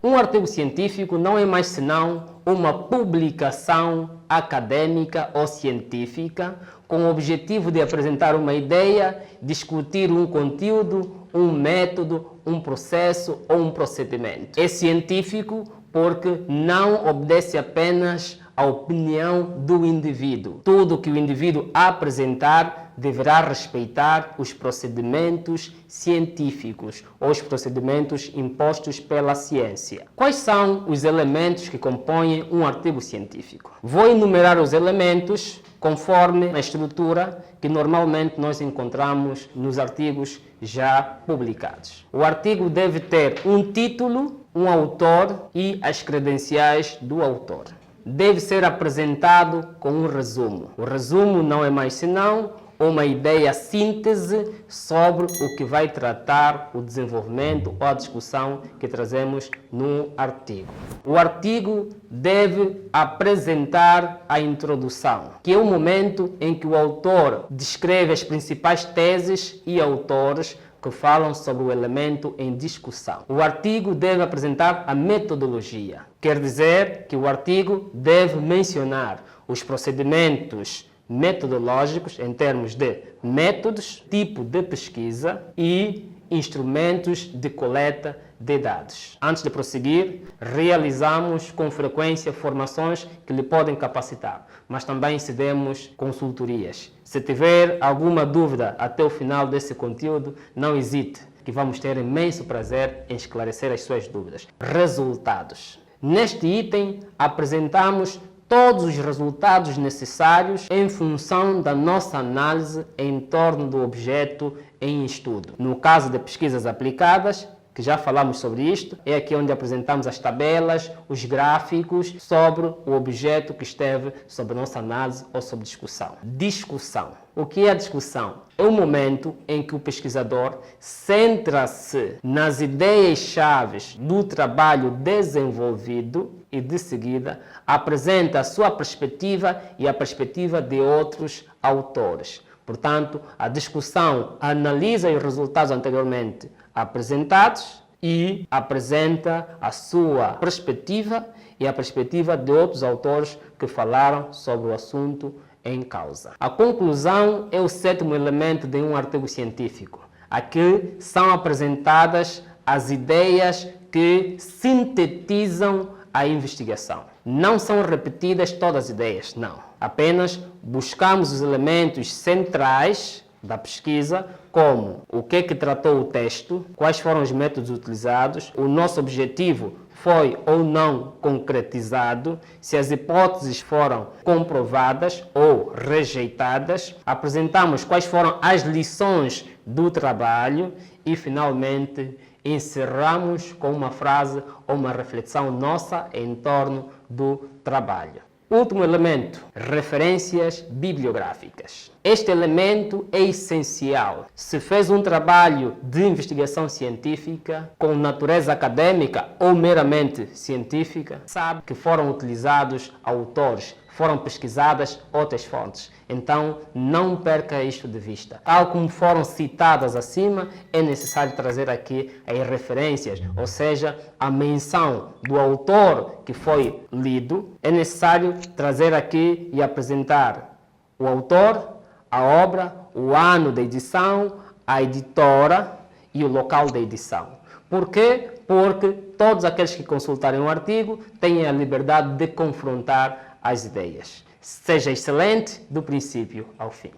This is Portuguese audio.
Um artigo científico não é mais senão uma publicação acadêmica ou científica com o objetivo de apresentar uma ideia, discutir um conteúdo, um método, um processo ou um procedimento. É científico porque não obedece apenas à opinião do indivíduo. Tudo que o indivíduo apresentar deverá respeitar os procedimentos científicos ou os procedimentos impostos pela ciência. Quais são os elementos que compõem um artigo científico? Vou enumerar os elementos conforme a estrutura que normalmente nós encontramos nos artigos já publicados. O artigo deve ter um título, um autor e as credenciais do autor. Deve ser apresentado com um resumo. O resumo não é mais senão uma ideia síntese sobre o que vai tratar o desenvolvimento ou a discussão que trazemos no artigo. O artigo deve apresentar a introdução, que é o momento em que o autor descreve as principais teses e autores que falam sobre o elemento em discussão. O artigo deve apresentar a metodologia, quer dizer que o artigo deve mencionar os procedimentos metodológicos em termos de métodos, tipo de pesquisa e instrumentos de coleta de dados. Antes de prosseguir, realizamos com frequência formações que lhe podem capacitar, mas também cedemos consultorias. Se tiver alguma dúvida até o final desse conteúdo, não hesite, que vamos ter imenso prazer em esclarecer as suas dúvidas. Resultados. Neste item, apresentamos todos os resultados necessários em função da nossa análise em torno do objeto em estudo. No caso de pesquisas aplicadas, que já falamos sobre isto, é aqui onde apresentamos as tabelas, os gráficos sobre o objeto que esteve sob nossa análise ou sob discussão. Discussão. O que é a discussão? É o momento em que o pesquisador centra-se nas ideias-chave do trabalho desenvolvido e, de seguida, apresenta a sua perspectiva e a perspectiva de outros autores. Portanto, a discussão analisa os resultados anteriormente apresentados e apresenta a sua perspectiva e a perspectiva de outros autores que falaram sobre o assunto em causa. A conclusão é o sétimo elemento de um artigo científico. Aqui são apresentadas as ideias que sintetizam a investigação. Não são repetidas todas as ideias, não. Apenas buscamos os elementos centrais da pesquisa, como o que tratou o texto, quais foram os métodos utilizados, o nosso objetivo foi ou não concretizado, se as hipóteses foram comprovadas ou rejeitadas, apresentamos quais foram as lições do trabalho e, finalmente, encerramos com uma frase ou uma reflexão nossa em torno do trabalho. Último elemento, referências bibliográficas. Este elemento é essencial. Se fez um trabalho de investigação científica com natureza acadêmica ou meramente científica, sabe que foram utilizados autores, foram pesquisadas outras fontes. Então, não perca isto de vista. Tal como foram citadas acima, é necessário trazer aqui as referências, ou seja, a menção do autor que foi lido. É necessário trazer aqui e apresentar o autor, a obra, o ano da edição, a editora e o local da edição. Por quê? Porque todos aqueles que consultarem o artigo têm a liberdade de confrontar as ideias. Seja excelente do princípio ao fim.